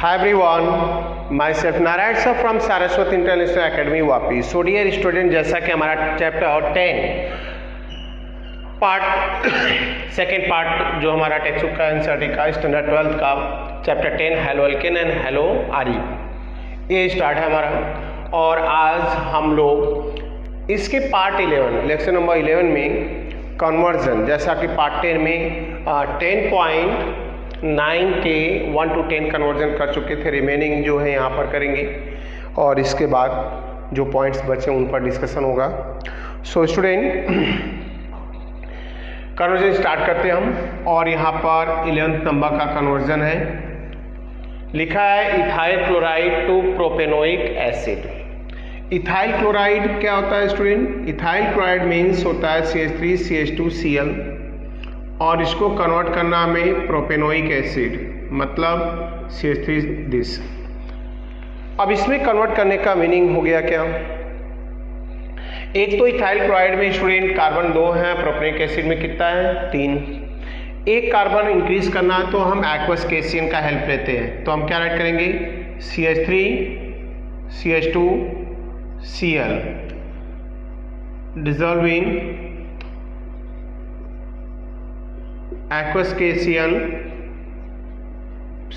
Hi everyone, myself Narayan sir from Saraswat international academy Vapi. So dear student, जैसा कि हमारा chapter 10 part second part जो हमारा टेक्स्ट बुक का एनसीईआरटी का स्टैंडर्ड 12 का chapter 10 halo alkane and hello आरी, ये स्टार्ट है हमारा। और आज हम लोग इसके पार्ट 11 लेक्चर नंबर 11 में कन्वर्जन, जैसा कि पार्ट 10 में 10.9 के 1 to 10 कन्वर्जन कर चुके थे, रिमेनिंग जो है यहाँ पर करेंगे और इसके बाद जो पॉइंट्स बचे उन पर डिस्कशन होगा। सो स्टूडेंट, कन्वर्जन स्टार्ट करते हैं हम। और यहाँ पर 11th नंबर का कन्वर्जन है, लिखा है ethyl chloride to propanoic acid. Ethyl chloride क्या होता है स्टूडेंट? इथाइल क्लोराइड मीन्स होता है CH3CH2Cl और इसको कन्वर्ट करना हमें प्रोपेनोइक एसिड, मतलब CH3 दिस। अब इसमें कन्वर्ट करने का मीनिंग हो गया क्या? एक तो इथाइल क्लोराइड में स्टूडेंट कार्बन 2 है, प्रोपेनोइक एसिड में कितना है? 3। एक कार्बन इंक्रीज करना है तो हम एक्वस केशियन का हेल्प लेते हैं, तो हम क्या राइट करेंगे? CH3CH2Cl dissolve in aqueous cation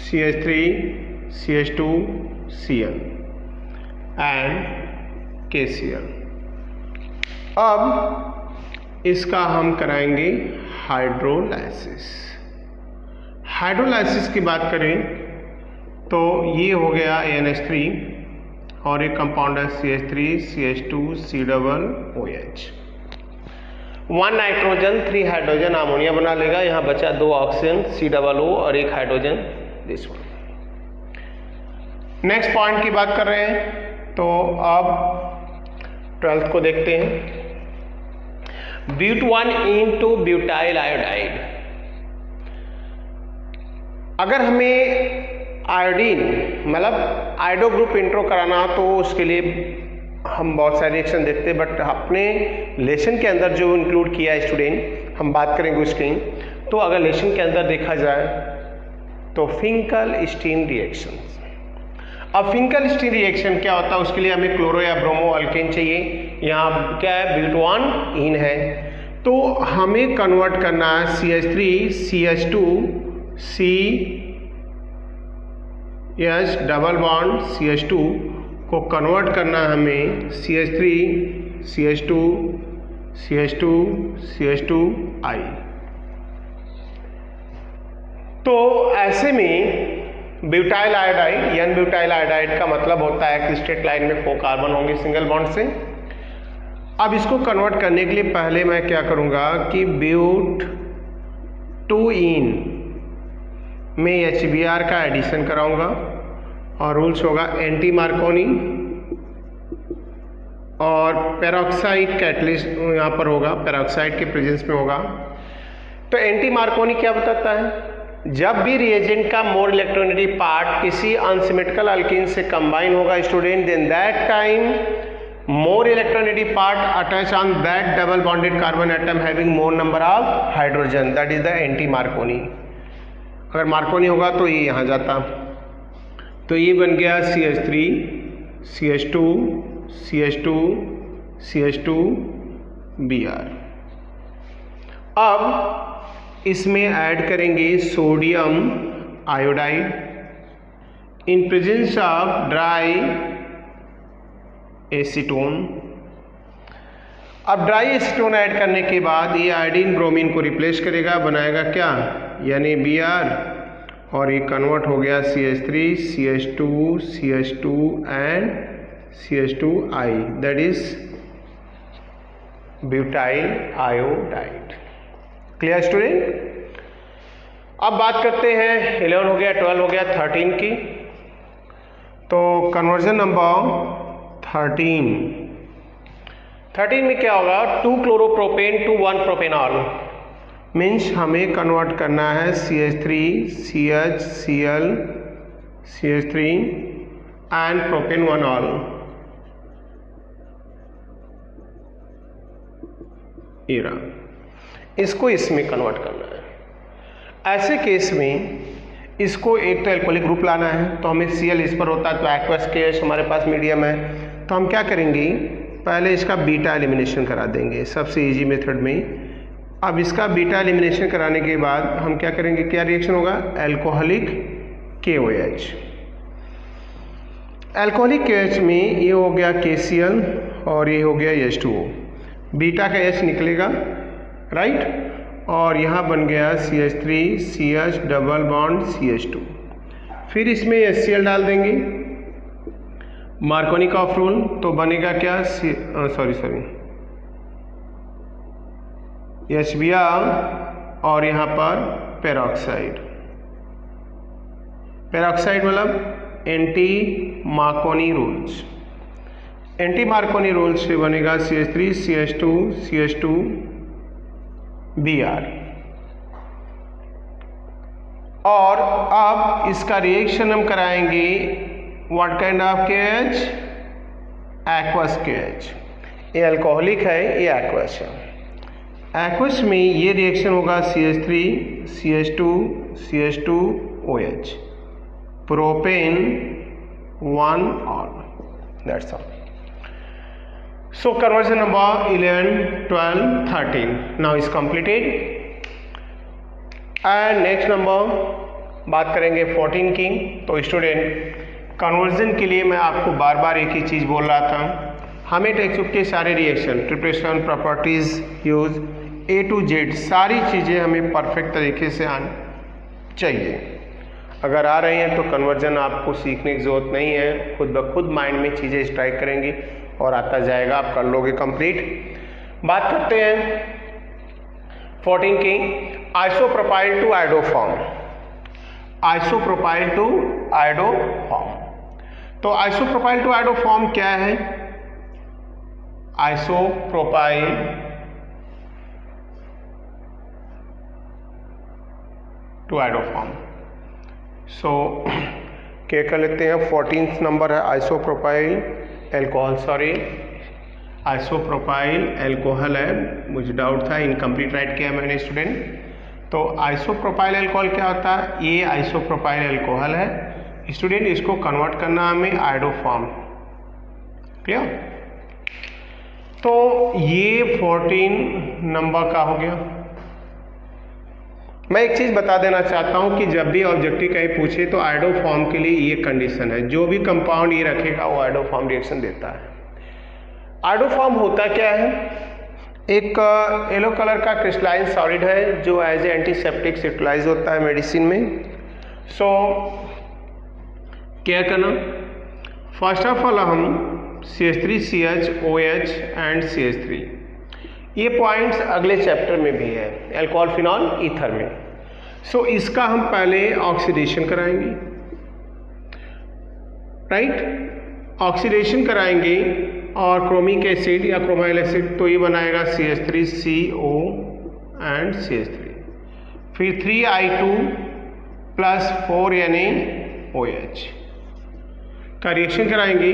CH3CH2Cl and KCl। अब इसका हम कराएंगे हाइड्रोलाइसिस। हाइड्रोलाइसिस की बात करें तो ये हो गया NH3 और एक कंपाउंड है CH3CH2COOH। 1 नाइट्रोजन 3 हाइड्रोजन अमोनिया बना लेगा। यहाँ बचा 2 ऑक्सीजन COO और 1 hydrogen this one. Next point की बात कर रहे हैं तो अब 12th को देखते हैं। ब्यूट1 into ब्यूटाइल आयोडाइड। अगर हमें आयोडीन मतलब आयोडो ग्रुप इंट्रो कराना हो तो उसके लिए हम बहुत सारे रिएक्शन देखते हैं, बट अपने लेसन के अंदर जो इंक्लूड किया है स्टूडेंट, हम बात करेंगे उसकी। तो अगर लेसन के अंदर देखा जाए तो फिंकल स्टीन रिएक्शन। अब फिंकल स्टीन रिएक्शन क्या होता है? उसके लिए हमें क्लोरो या ब्रोमो अल्केन चाहिए। यहाँ क्या है? ब्यूट1 इन है, तो हमें कन्वर्ट करना है CH3CH डबल बॉन्ड CH2 को कन्वर्ट करना है हमें CH3CH2CH2CH2I। तो ऐसे में ब्यूटाइल आयोडाइड या ब्यूटाइल आयोडाइड का मतलब होता है कि स्ट्रेट लाइन में 4 कार्बन होंगे सिंगल बॉन्ड से। अब इसको कन्वर्ट करने के लिए पहले मैं क्या करूंगा कि ब्यूट2 इन में HBr का एडिशन कराऊंगा और रूल्स होगा एंटी मार्कोनी और पेरोक्साइड कैटलिस्ट यहाँ पर होगा, पेरोक्साइड के प्रेजेंस में होगा। तो एंटी मार्कोनी क्या बताता है? जब भी रिएजेंट का मोर इलेक्ट्रोनेगेटिव पार्ट किसी अनसिमेट्रिकल अल्कीन से कंबाइन होगा student, then that time more electronegative part attach on that double bonded carbon atom having more number of hydrogen, that is the anti Markovnikov. अगर Markovnikov होगा तो ये यहाँ जाता, तो ये बन गया CH3CH2CH2CH2Br। अब इसमें ऐड करेंगे sodium iodide in presence of dry acetone. अब ड्राई एसीटोन ऐड करने के बाद ये आयोडीन ब्रोमीन को रिप्लेस करेगा, बनाएगा क्या? यानी Br, और ये कन्वर्ट हो गया CH3CH2CH2 and CH2I, that is butyl iodide. Clear student? अब बात करते हैं 11 हो गया, 12 हो गया, 13 की। तो कन्वर्जन नंबर 13 में क्या होगा? 2 क्लोरोप्रोपेन टू 1 प्रोपेनॉल मीन्स हमें कन्वर्ट करना है CH3CHCl CH3 and propane 1 all. इसको इसमें कन्वर्ट करना है। ऐसे केस में इसको एक तो एल्कोहलिक ग्रुप लाना है, तो हमें Cl इस पर होता है, तो एक्वस KH हमारे पास मीडियम है, तो हम क्या करेंगे, पहले इसका बीटा एलिमिनेशन करा देंगे सबसे इजी मेथड में। अब इसका बीटा एलिमिनेशन कराने के बाद हम क्या करेंगे, क्या रिएक्शन होगा, एल्कोहलिक KOH। एल्कोहलिक KOH में ये हो गया KCl और ये हो गया H2O, बीटा का H निकलेगा, राइट, और यहाँ बन गया CH3 CH double bond CH2। फिर इसमें HCl डाल देंगे, मार्कोनिकॉफ रूल, तो बनेगा क्या, HBr और यहाँ पर पेरोक्साइड, पेरोक्साइड मतलब anti Markovnikov rules, anti Markovnikov rules से बनेगा CH3 CH2 CH2 Br। और अब इसका रिएक्शन हम कराएंगे what kind of KH, aqueous KH। ये अल्कोहलिक है, ये एक्वस है। एक्वस में ये रिएक्शन होगा CH3 CH2 CH2OH, propane 1 all, that's all. So conversion number 11, 12, 13 now is completed and next number बात करेंगे 14 की। तो स्टूडेंट कन्वर्जन के लिए मैं आपको बार बार एक ही चीज़ बोल रहा था, हमें टेक्स्ट बुक के सारे reaction, preparation, properties, use A to Z सारी चीज़ें हमें परफेक्ट तरीके से आनी चाहिए। अगर आ रही हैं तो कन्वर्जन आपको सीखने की ज़रूरत नहीं है, खुद ब खुद माइंड में चीज़ें स्ट्राइक करेंगी और आता जाएगा, आप कर लोगे कंप्लीट। बात करते हैं 14 की, isopropyl to iodoform, isopropyl to iodoform. तो आइसोप्रोपाइल टू आयोडोफॉर्म क्या है, आइसोप्रोपाइल टू आयोडोफॉर्म। सो क्या कर लेते हैं, 14th नंबर है isopropyl alcohol, sorry isopropyl alcohol है, मुझे डाउट था, इनकम्प्लीट राइट किया मैंने स्टूडेंट। तो आइसोप्रोपाइल एल्कोहल क्या होता है, ये आइसोप्रोपाइल एल्कोहल है स्टूडेंट, इसको कन्वर्ट करना हमें आयोडोफॉर्म, क्लियर। तो ये 14 नंबर का हो गया। मैं एक चीज़ बता देना चाहता हूं कि जब भी ऑब्जेक्टिव कहीं पूछे तो आयोडोफॉर्म के लिए ये कंडीशन है, जो भी कंपाउंड ये रखेगा वो आयोडोफॉर्म रिएक्शन देता है। आयोडोफॉर्म होता क्या है, एक येलो कलर का क्रिस्टलाइन सॉलिड है जो एज ए एंटीसेप्टिक यूटिलाइज होता है मेडिसिन में। सो क्या करना, फर्स्ट ऑफ ऑल हम CH3CH OH एंड CH3, ये पॉइंट्स अगले चैप्टर में भी है, अल्कोहल फिनॉल ईथर में। सो इसका हम पहले ऑक्सीडेशन कराएंगे, राइट, ऑक्सीडेशन कराएंगे और क्रोमिक एसिड या क्रोमाइल एसिड, तो ये बनाएगा CH3CO एंड CH3, फिर 3I2 प्लस 4NaOH का रिएक्शन कराएंगे,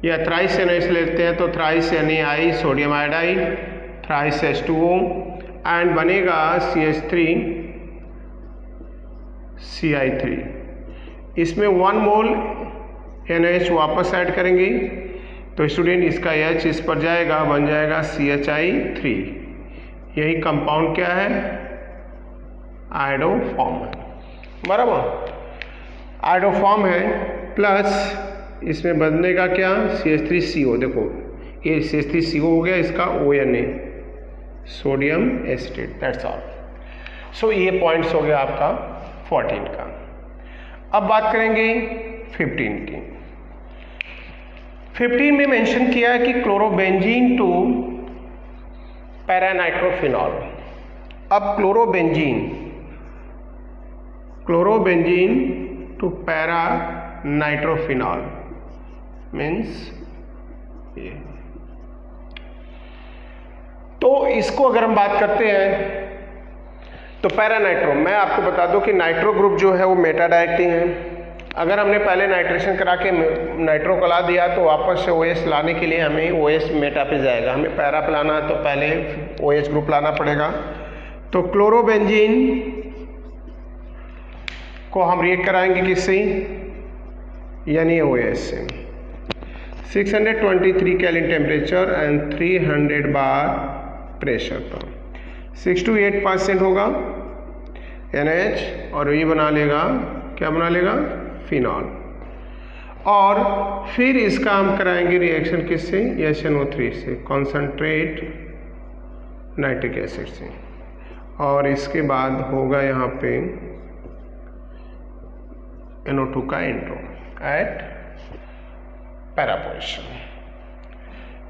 या थ्राइस NaOH लेते हैं तो thrice NaI sodium iodide, thrice H2O and बनेगा CH3CI3। इसमें 1 मोल NaH वापस ऐड करेंगे तो स्टूडेंट इसका H इस पर जाएगा, बन जाएगा CHI3। यही कंपाउंड क्या है, आयोडोफॉर्म है, बराबर, आयोडोफॉर्म है। प्लस इसमें बदलेगा क्या, CH3CO, देखो ये CH3CO हो गया, इसका ONA sodium acetate, that's all. So ये पॉइंट्स हो गया आपका 14 का। अब बात करेंगे 15 की। 15 में मेंशन किया है कि क्लोरोबेंजीन टू पैरानाइट्रोफिनॉल। अब क्लोरोबेंजीन टू पैरानाइट्रोफिनॉल मीन्स ये, तो इसको अगर हम बात करते हैं तो पैरानाइट्रो, मैं आपको बता दूं कि नाइट्रो ग्रुप जो है वो मेटा डायरेक्टिंग है। अगर हमने पहले नाइट्रेशन करा के नाइट्रो को ला दिया तो वापस से OH लाने के लिए हमें OH मेटा पे जाएगा, हमें पैरा पे लाना है तो पहले OH ग्रुप लाना पड़ेगा। तो क्लोरोबेंजीन को हम रिएक्ट कराएंगे किससे, NaOH से। 623 kelvin temperature and 300 bar pressure पर 6 to 8% होगा NaH और ये बना लेगा, क्या बना लेगा, फिनॉल। और फिर इसका हम कराएंगे रिएक्शन किससे, SnO3 से, कॉन्सनट्रेट नाइट्रिक एसिड से। और इसके बाद होगा यहाँ पे NO2 का इंट्रो एट पैरा पोजीशन।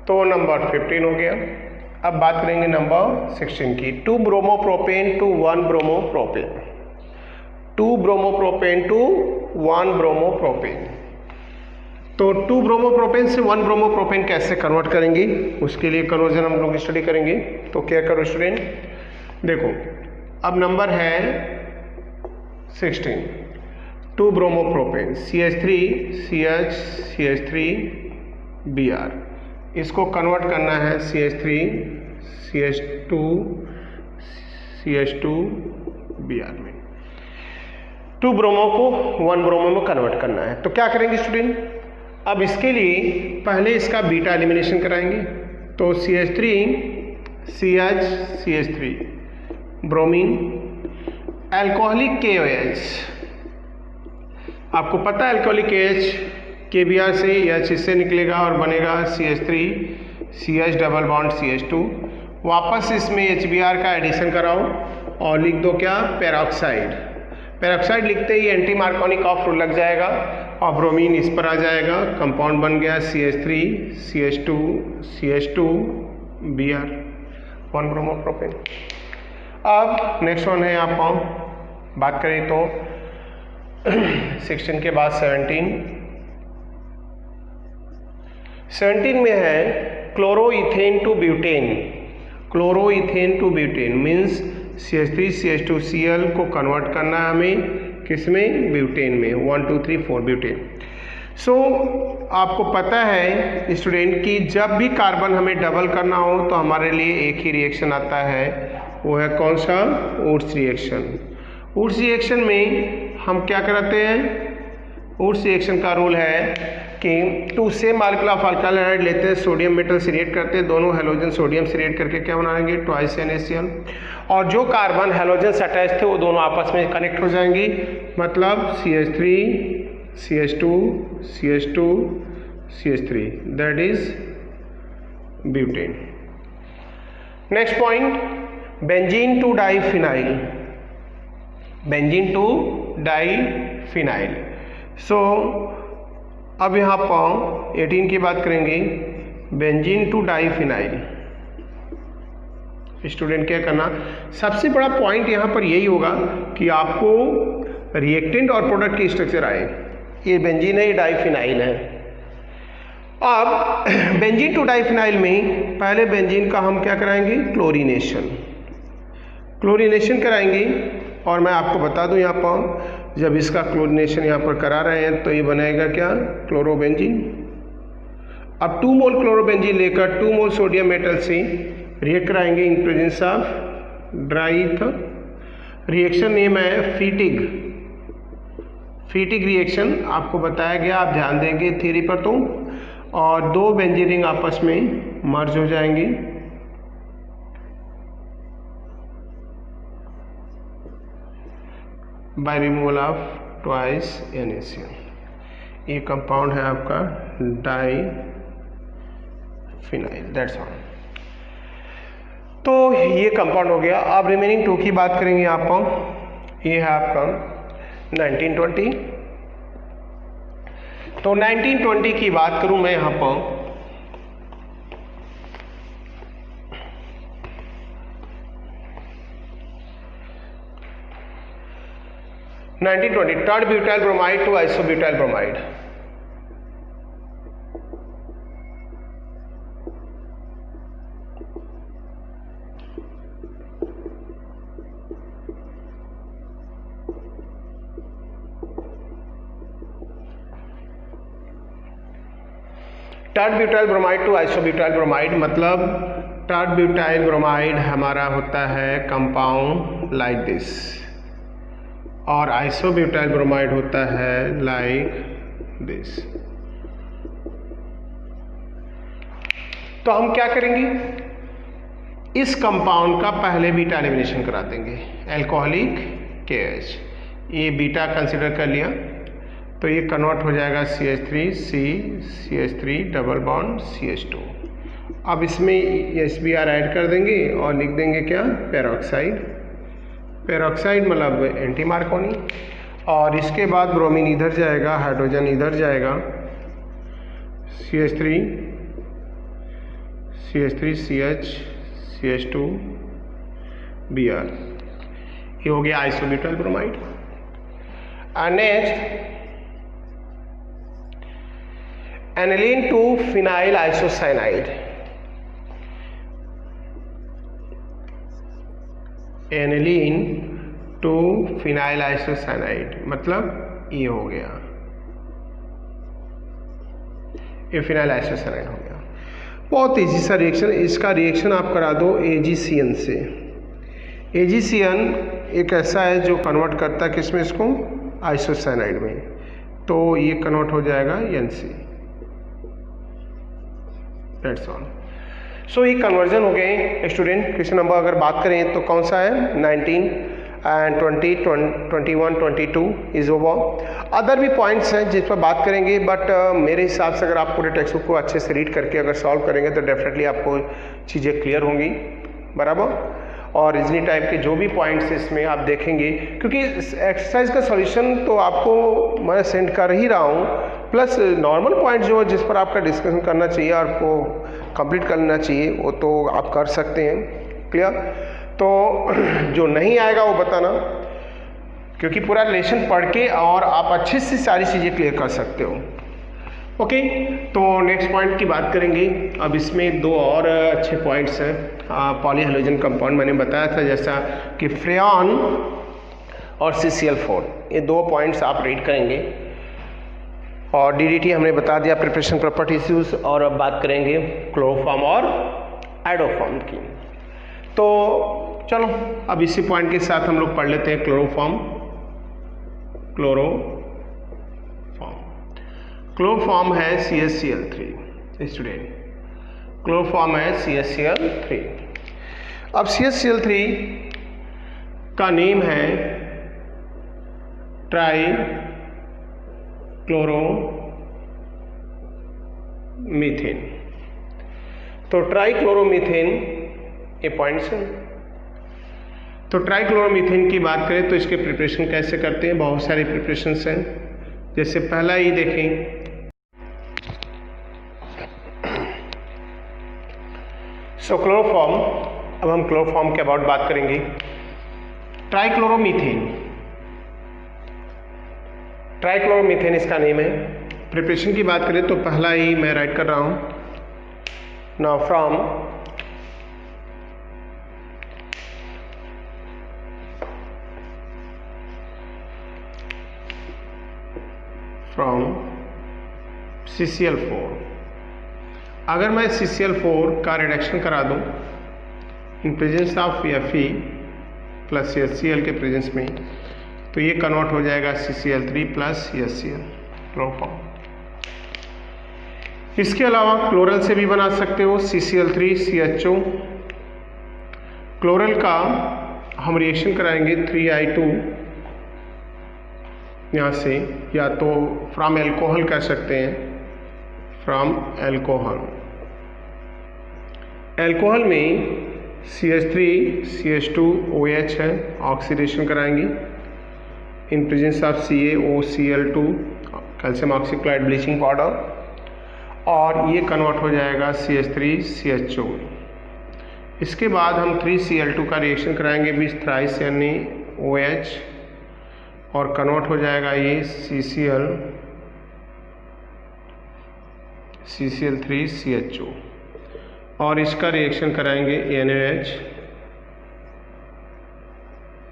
तो नंबर 15 हो गया। अब बात करेंगे नंबर 16 की। 2 bromopropane to 1 bromopropane, 2 bromopropane to 1 bromopropane. तो 2 ब्रोमोप्रोपेन से 1 ब्रोमोप्रोपेन कैसे कन्वर्ट करेंगे, उसके लिए कन्वर्जन हम लोग स्टडी करेंगे। तो क्या करो स्टूडेंट, देखो अब नंबर है 16, 2 bromopropane CH3 CH CH3 Br, इसको कन्वर्ट करना है CH3 CH2 CH2 Br में। 2 ब्रोमो को 1 ब्रोमो में कन्वर्ट करना है। तो क्या करेंगे स्टूडेंट, अब इसके लिए पहले इसका बीटा एलिमिनेशन कराएंगे। तो CH3 CH CH3 bromine, alcoholic KOH, आपको पता है अल्कोहलिक KH KBr से H इससे निकलेगा और बनेगा CH3 CH double bond CH2। वापस इसमें HBr का एडिशन कराओ और लिख दो क्या, पेरोक्साइड। पेरोक्साइड लिखते ही एंटी मार्कोनिक ऑफ रूल लग जाएगा और ब्रोमीन इस पर आ जाएगा, कंपाउंड बन गया CH3 CH2 CH2 Br, 1 bromopropane. अब नेक्स्ट वन है, आप बात करें तो 16 के बाद 17 में है chloroethane to butane. Chloroethane to butane means CH3 CH2 Cl को कन्वर्ट करना है हमें, किसमें, ब्यूटेन में, 1 2 3 4 ब्यूटेन। सो आपको पता है स्टूडेंट कि जब भी कार्बन हमें डबल करना हो तो हमारे लिए एक ही रिएक्शन आता है, वो है कौन सा, वुड्स रिएक्शन। वुड्स रिएक्शन में हम क्या कराते हैं, वुड्स रिएक्शन का रूल है कि 2 same molecule of alkyl hydride लेते हैं, सोडियम मेटल से रिएक्ट करते हैं, दोनों हेलोजन सोडियम से रिएक्ट करके क्या बनाएंगे, ट्वाइस NaCl। और जो कार्बन हेलोजन से अटैच थे वो दोनों आपस में कनेक्ट हो जाएंगी, मतलब CH3 CH2 CH2 CH3, that is butane. Next point, benzene to diphenyl, benzene to diphenyl. So अब यहाँ पर 18 की बात करेंगे, बेंजीन टू डाइफिनाइल। स्टूडेंट क्या करना, सबसे बड़ा पॉइंट यहाँ पर यही होगा कि आपको रिएक्टेंट और प्रोडक्ट की स्ट्रक्चर आए। ये बेंजीन है, ये डाइफिनाइल है। अब बेंजीन टू डाइफिनाइल में पहले बेंजीन का हम क्या कराएंगे, क्लोरीनेशन। क्लोरीनेशन कराएंगे और मैं आपको बता दूं यहाँ पर जब इसका क्लोरीनेशन यहाँ पर करा रहे हैं तो ये बनेगा क्या, क्लोरोबेंजीन। अब 2 मोल क्लोरोबेंजीन लेकर 2 मोल सोडियम मेटल से रिएक्ट कराएंगे in presence of dry ether. Reaction name है फीटिग। फीटिग रिएक्शन आपको बताया गया, आप ध्यान देंगे थ्योरी पर तो। और 2 बेंजीन रिंग आपस में मर्ज हो जाएंगी। By removal of twice NaCl। ये कंपाउंड है आपका डाइफिनाइल, दैट्स ऑल। तो ये कंपाउंड हो गया। अब रिमेनिंग 2 की बात करेंगे आप। ये है आपका 1920। तो 1920 की बात करूं मैं यहाँ पर, third butyl bromide to isobutyl bromide. Tert butyl bromide to isobutyl bromide, मतलब टर्ड ब्यूटाइल ब्रोमाइड हमारा होता है कंपाउंड लाइक दिस, और आइसोब्यूटाइल ब्रोमाइड होता है लाइक दिस। तो हम क्या करेंगे, इस कंपाउंड का पहले बीटा एलिमिनेशन करा देंगे, अल्कोहलिक KH, ये बीटा कंसिडर कर लिया तो ये कन्वर्ट हो जाएगा CH3 डबल बॉन्ड CH2। अब इसमें SBr ऐड कर देंगे और लिख देंगे क्या, पेरोक्साइड। पेरोक्साइड मतलब एंटी मार्कोनी। और इसके बाद ब्रोमीन इधर जाएगा, हाइड्रोजन इधर जाएगा, CH3 CH CH2 Br, ये हो गया isobutyl bromide. Next aniline to phenyl isocyanide. Aniline to phenyl isocyanide मतलब ये हो गया, ये फिनाइल आइसोसाइनाइड हो गया। बहुत ईजी सा रिएक्शन, इसका रिएक्शन आप करा दो AgCN से। AgCN एक ऐसा है जो कन्वर्ट करता है किसमें, इसको आइसोसाइनाइड में, तो ये कन्वर्ट हो जाएगा NC। That's all. सो ये कन्वर्जन हो गए स्टूडेंट। क्वेश्चन नंबर अगर बात करें तो कौन सा है, 19 एंड 20, 21, 22 इज ओवर। अदर भी पॉइंट्स हैं जिस पर बात करेंगे, बट मेरे हिसाब से अगर आप पूरे टेक्स्ट बुक को अच्छे से रीड करके अगर सॉल्व करेंगे तो डेफिनेटली आपको चीज़ें क्लियर होंगी, बराबर। और इजनी टाइप के जो भी पॉइंट्स इसमें आप देखेंगे, क्योंकि एक्सरसाइज का सॉल्यूशन तो आपको मैं सेंड कर ही रहा हूँ, प्लस नॉर्मल पॉइंट जो जिस पर आपका डिस्कशन करना चाहिए, आपको कंप्लीट करना चाहिए, वो तो आप कर सकते हैं। क्लियर। तो जो नहीं आएगा वो बताना, क्योंकि पूरा लेसन पढ़ के और आप अच्छे से सारी चीज़ें क्लियर कर सकते हो। ओके, तो नेक्स्ट पॉइंट की बात करेंगे। अब इसमें दो और अच्छे पॉइंट्स हैं। पॉलीहेलोजन कंपाउंड मैंने बताया था, जैसा कि फ्रेऑन और CCl4, ये दो पॉइंट्स आप रीड करेंगे। और DDT हमने बता दिया, प्रिपरेशन प्रॉपर्टीज। और अब बात करेंगे क्लोरोफॉर्म और एडोफॉर्म की। तो चलो अब इसी पॉइंट के साथ हम लोग पढ़ लेते हैं क्लोरोफॉर्म। क्लोरोफॉर्म है CHCl3 स्टूडेंट, क्लोरोफॉर्म है CHCl3। अब CHCl3 का नेम है ट्राई क्लोरोमीथेन। तो ट्राई क्लोरोमीथेन ये पॉइंट्स हैं। तो ट्राई क्लोरोमीथेन की बात करें तो इसके प्रिपरेशन कैसे करते हैं, बहुत सारी प्रिपरेशंस हैं। जैसे पहला ही देखें, सो क्लोरोफॉर्म। अब हम क्लोरोफॉर्म के अबाउट बात करेंगे। ट्राइक्लोरोमीथेन इसका नेम है। प्रिपरेशन की बात करें तो पहला ही मैं राइट कर रहा हूं। नाउ फ्रॉम CCl4, अगर मैं CCl4 का रिडक्शन करा दूं in presence of Fe plus HCl के प्रेजेंस में, तो ये कन्वर्ट हो जाएगा CCl3 प्लस HCl, क्लोरोफॉर्म। इसके अलावा क्लोरल से भी बना सकते हो, CCl3 CHO। क्लोरल का हम रिएक्शन कराएंगे 3I2 यहाँ से, या तो फ्रॉम एल्कोहल कर सकते हैं, फ्रॉम एल्कोहल। एल्कोहल में CH3 CH2 OH है, ऑक्सीडेशन कराएंगे in presence of CaOCl2 calcium oxychloride bleaching powder, और ये कन्वर्ट हो जाएगा CH3 CHO। इसके बाद हम 3Cl2 का रिएक्शन कराएंगे विथ थ्राइस NaOH और कन्वर्ट हो जाएगा ये CCl3 CHO, और इसका रिएक्शन कराएंगे NaOH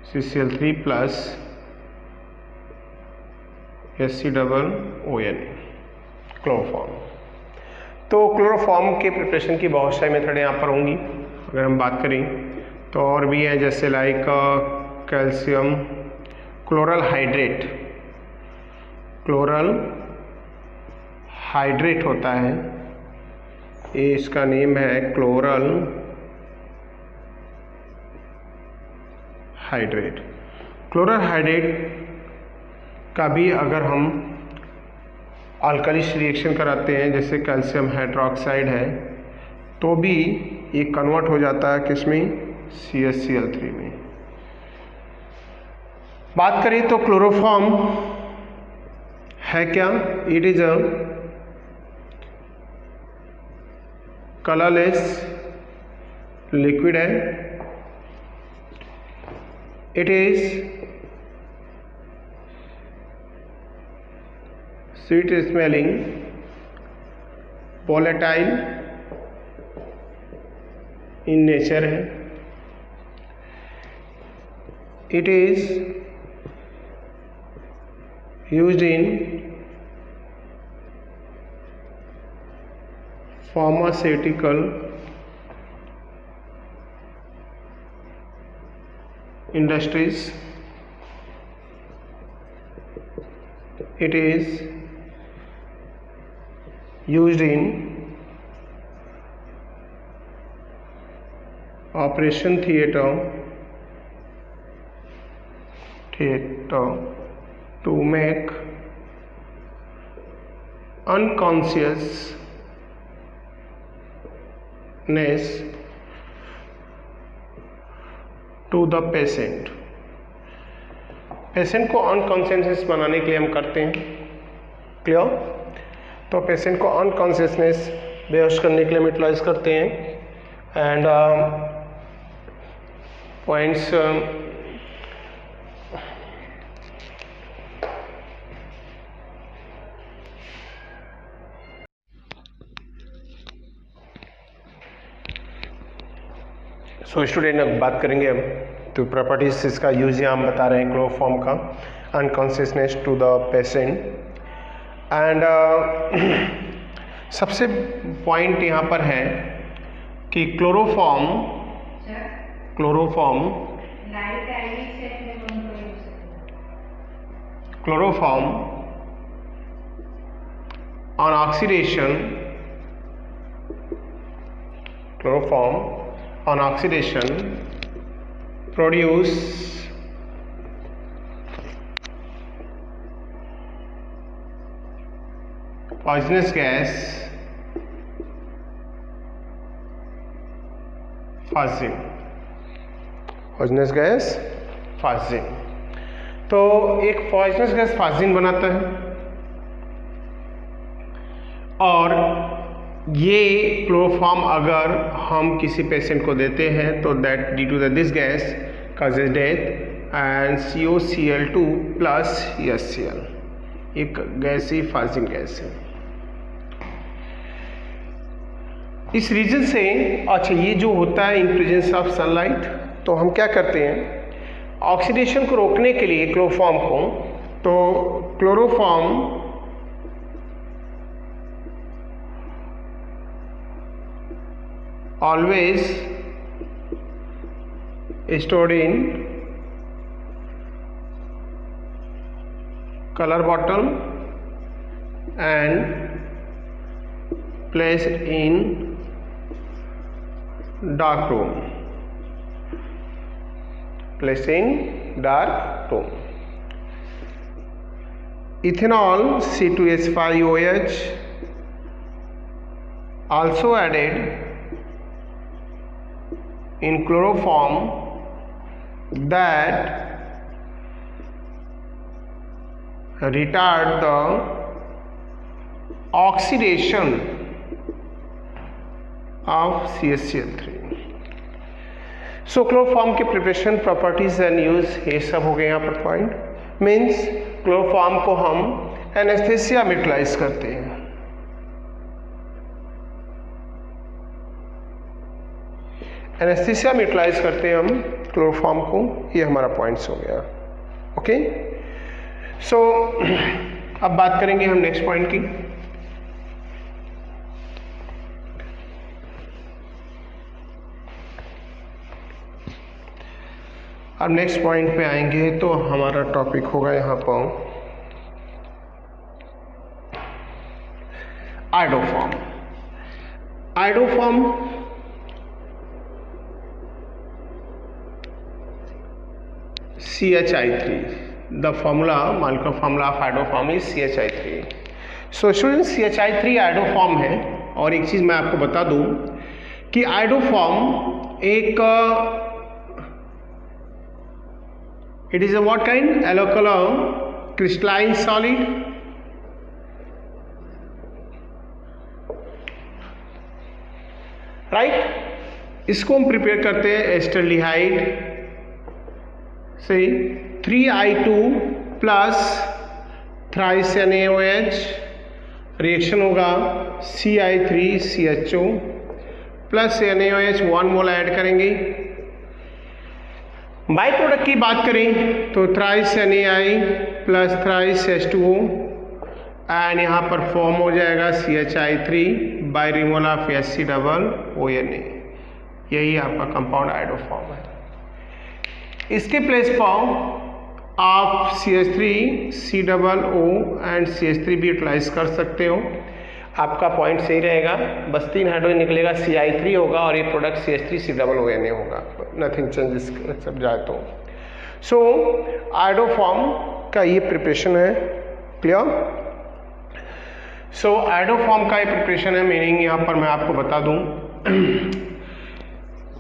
CCl3 plus HCOONA, chloroform. तो क्लोरोफॉर्म के प्रिपरेशन की बहुत सारी मेथड यहाँ पर होंगी। अगर हम बात करें तो और भी हैं, जैसे लाइक कैल्शियम क्लोरल हाइड्रेट होता है, ये इसका नेम है क्लोरल हाइड्रेट। क्लोरल हाइड्रेट का भी अगर हम अल्कलीस रिएक्शन कराते हैं, जैसे कैल्शियम हाइड्रोक्साइड है, तो भी ये कन्वर्ट हो जाता है किसमें, CaCl3 में। बात करें तो क्लोरोफॉर्म है क्या, it is a colourless liquid है, it is sweet smelling, volatile in nature है, it is used in pharmaceutical industries, it is used in operation theater to make unconsciousness to the patient। Patient को unconsciousness बनाने के लिए हम करते हैं, clear. तो पेशेंट को अनकॉन्शियसनेस बेहोश करने के लिए हम यूटिलाइज करते हैं। एंड पॉइंट्स सो स्टूडेंट, अब बात करेंगे हम तो प्रॉपर्टीज इसका यूज यहाँ हम बता रहे हैं क्लोरोफॉर्म का, unconsciousness to the patient. And सबसे पॉइंट यहाँ पर है कि chloroform on oxidation produce poisonous gas phosgene. तो एक पॉइजनस गैस फास्जिन बनाता है, और ये क्लोरोफॉर्म अगर हम किसी पेशेंट को देते हैं तो that due to this gas causes death and COCl2 plus HCl, एक गैस ही फास्जिन गैस है। इस रीजन से अच्छा ये जो होता है इन प्रेजेंस ऑफ सनलाइट, तो हम क्या करते हैं ऑक्सीडेशन को रोकने के लिए क्लोरोफॉर्म को, तो chloroform always stored in color bottle and placed in dark room, ethanol C2H5OH also added in chloroform that retard the oxidation of CaCl3। So chloroform के प्रिपरेशन, प्रॉपर्टीज एंड यूज, ये सब हो गए यहाँ पर पॉइंट। मीन्स क्लोरोफॉर्म को हम anaesthesia में यूटिलाइज करते हैं। एनेस्थीसिया में यूटिलाइज करते हैं हम क्लोरोफॉर्म को, ये हमारा पॉइंट्स हो गया। ओके, सो अब बात करेंगे हम नेक्स्ट पॉइंट की। अब नेक्स्ट पॉइंट पे आएंगे तो हमारा टॉपिक होगा यहाँ पर iodoform. Iodoform CH3, the formula, molecular formula of iodoform is CH3। So students, CH3 iodoform है। और एक चीज़ मैं आपको बता दूं कि आयोडोफॉर्म एक it is a what kind, yellow colour crystalline solid, right. इसको हम प्रिपेयर करते हैं एस्टरलिहाइड से 3I2 plus thrice NaOH, reaction होगा CI3CHO प्लस NaOH 1 मोल ऐड करेंगे। बाई प्रोडक्ट की बात करें तो thrice NaI plus thrice H2O and यहाँ पर फॉर्म हो जाएगा CH3 by removal of HC-ONA। यही आपका कंपाउंड आयोडोफॉर्म है। इसके प्लेस पर आप CH3COO एंड CH3 भी यूटिलाइज कर सकते हो। आपका पॉइंट सही रहेगा, बस 3 हाइड्रोजन निकलेगा, CI3 होगा और ये प्रोडक्ट CH3COONA होगा, नथिंग चेंजेस सब जाए तो। सो आयोडोफॉर्म का ये प्रिपरेशन है, क्लियर। सो आयोडोफॉर्म का ये प्रिपरेशन है, मीनिंग यहाँ पर मैं आपको बता दूँ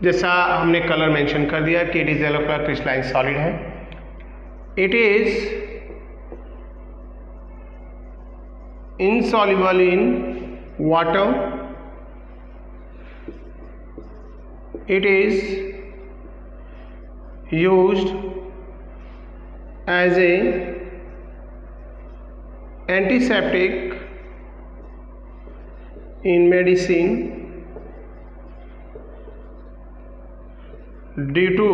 जैसा हमने कलर मेंशन कर दिया कि इट इज एलोकलर क्रिस्टलाइन सॉलिड है। It is insoluble in water, it is used as a antiseptic in medicine due to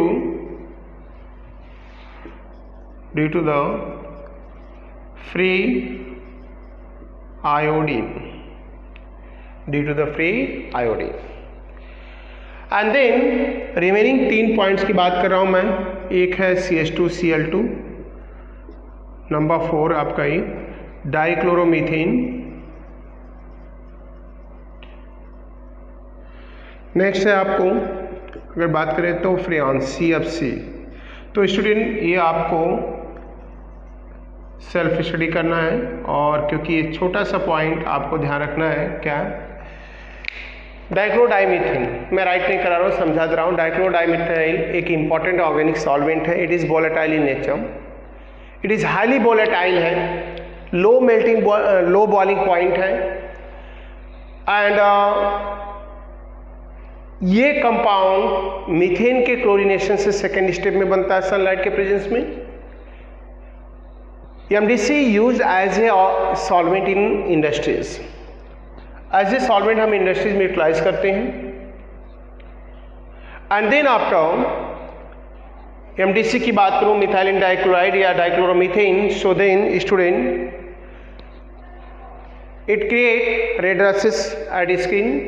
the free iodine, and then remaining 3 points की बात कर रहा हूं मैं। एक है CH2Cl2, नंबर 4 आपका ही डाइक्लोरोमीथेन, नेक्स्ट है आपको अगर बात करें तो फ्रेऑन CFC। तो स्टूडेंट ये आपको सेल्फ स्टडी करना है, और क्योंकि ये छोटा सा पॉइंट आपको ध्यान रखना है, क्या डाइक्लोरोडाइमीथेन, मैं राइट नहीं करा रहा हूँ, समझा दे रहा हूँ। डाइक्लोरोडाइमीथाइल एक इंपॉर्टेंट ऑर्गेनिक सॉल्वेंट है। It is volatile in nature, it is highly volatile है, लो बॉइलिंग पॉइंट है, एंड ये कंपाउंड मीथेन के क्लोरीनेशन से सेकेंड स्टेप में बनता है सनलाइट के प्रेजेंस में। MDC use as a solvent in industries, as a solvent हम इंडस्ट्रीज में यूटिलाइज करते हैं। एंड देन आफ्टर MDC की बात करूं, मिथाइलिन डाइक्लोराइड या dichloromethane, so then student it create red rashes at skin,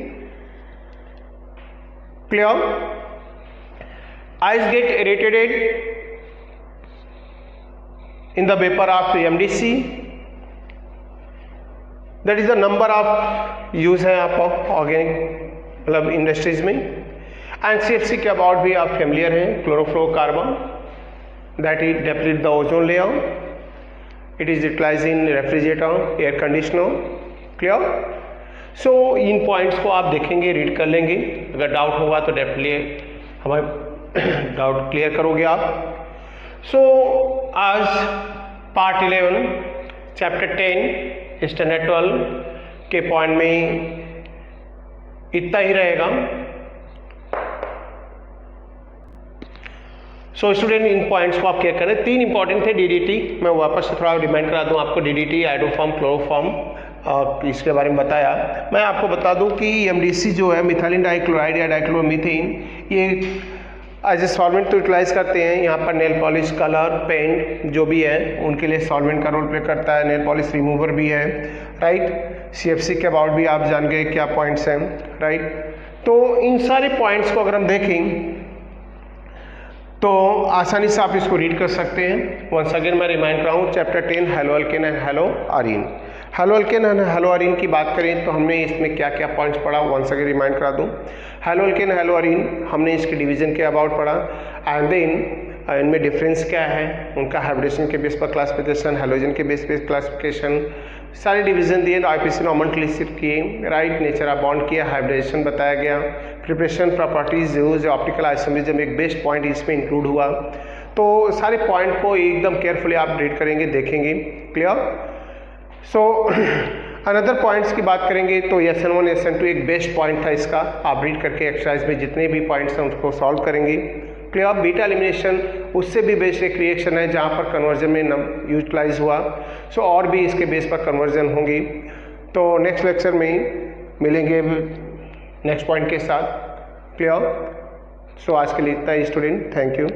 clear, eyes get irritated in the vapor of MDC, that is the number of use है आपको organic मतलब industries में। And CFC के about भी आप familiar हैं, chlorofluorocarbon that is deplete the ozone layer, it is utilize in refrigerator, air conditioner, clear. So इन points को आप देखेंगे, रीड कर लेंगे, अगर डाउट होगा तो डेफिनेटली हमारे डाउट क्लियर करोगे आप। सो आज पार्ट 11 चैप्टर 10 स्टैंडर्ड 12 के पॉइंट में इतना ही रहेगा। सो स्टूडेंट इन पॉइंट्स को आप क्लियर करें। 3 इंपॉर्टेंट थे DDT, मैं वापस से थोड़ा रिमाइंड करा दूं आपको। DDT, आयोडोफॉर्म, क्लोरोफॉर्म, इसके बारे में बताया। मैं आपको बता दूं कि MDC जो है मिथाइलिन डाइक्लोराइड या डाइक्लोरोमीथेन, ये एज ए सॉल्वेंट तो यूटिलाइज करते हैं। यहाँ पर नेल पॉलिश, कलर, पेंट जो भी है उनके लिए सॉल्वेंट का रोल प्ले करता है। नेल पॉलिश रिमूवर भी है, राइट। CFC के अबाउट भी आप जान गए क्या पॉइंट्स हैं, राइट। तो इन सारे पॉइंट्स को अगर हम देखें तो आसानी से आप इसको रीड कर सकते हैं। वंस अगेन मैं रिमाइंड कराऊँ, chapter 10 halo alkane and halo arene. Halo alkane and halo arene की बात करें तो हमने इसमें क्या क्या पॉइंट्स पढ़ा, वंस अगेन रिमाइंड करा दूँ। हेलो अल्केन हेलो अरीन हमने इसके डिवीजन के अबाउट पढ़ा, एंड देन इनमें डिफरेंस क्या है, उनका हाइब्रिडेशन के बेस पर क्लासिफिकेशन, हेलोजन के बेस पर क्लासिफिकेशन, सारे डिवीजन दिए, आईपीसी नॉमेनक्लेचर किए, राइट, नेचर ऑफ बॉन्ड किया, हाइब्रिडेशन बताया गया, preparation, properties use, optical isomerism एक बेस्ट पॉइंट इसमें इंक्लूड हुआ। तो सारे पॉइंट को एकदम केयरफुली आप रीड करेंगे, देखेंगे। क्लियर? सो अनदर पॉइंट्स की बात करेंगे तो SN1 SN2 एक बेस्ट पॉइंट था इसका, आप रीड करके एक्सरसाइज में जितने भी पॉइंट्स हैं उसको सॉल्व करेंगे। क्लियर? बीटा एलिमिनेशन उससे भी बेस्ट एक रिएक्शन है जहाँ पर कन्वर्जन में यूटिलाइज हुआ। सो और भी इसके बेस पर कन्वर्जन होंगी। तो नेक्स्ट लेक्चर में मिलेंगे नेक्स्ट पॉइंट के साथ। क्लियर? सो आज के लिए इतना ही स्टूडेंट, थैंक यू।